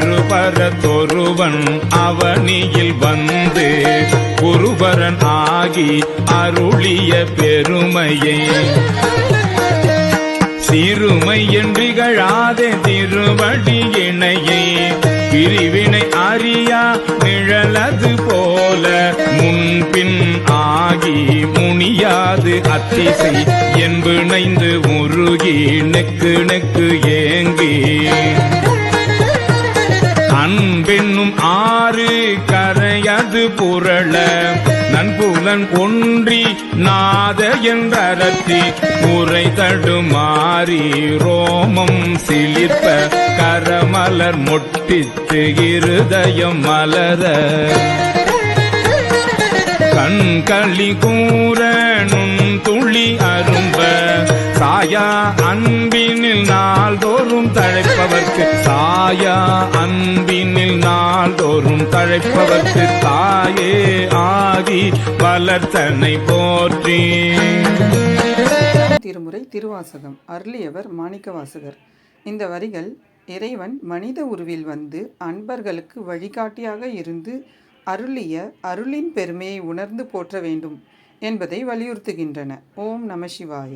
அருபரத்தொருவன் அவனியில் வந்து குருபரன் ஆகி அருளிய பெருமையை சிறுமை என்றிகழாதே திருவடி இணையை பிரிவினை அறியா நிழலது போல முன்பின் ஆகி முனியாது அத்திசை என்பிணைந்து உருகி நெக்கு நெக்கு ஏங்கி அன்பென்னும் ஆறு கரையது புரள நன்புலன் ஒன்றி நாத என்றரத்தி உரை தடுமாறி ரோமம் சிலிர்ப்ப கரமலர் மொட்டித்து இருதயம் மலர கண்களி கூற நுண்துளி அரும்ப சாயா அன்பினில் நாள்தோறும் தழைப்பவர்க்கு சாயா அன்பினில் நாள்தோறும் தழைப்பவர்க்கு தாயே ஆதி வளர்த்தனை போற்றி. திருமுறை திருவாசகம். அருளியவர் மாணிக்கவாசகர். இந்த வரிகள் இறைவன் மனித உருவில் வந்து அன்பர்களுக்கு வழிகாட்டியாக இருந்து அருளிய அருளின் பெருமையை உணர்ந்து போற்ற வேண்டும் என்பதை வலியுறுத்துகின்றன. ஓம் நம சிவாய.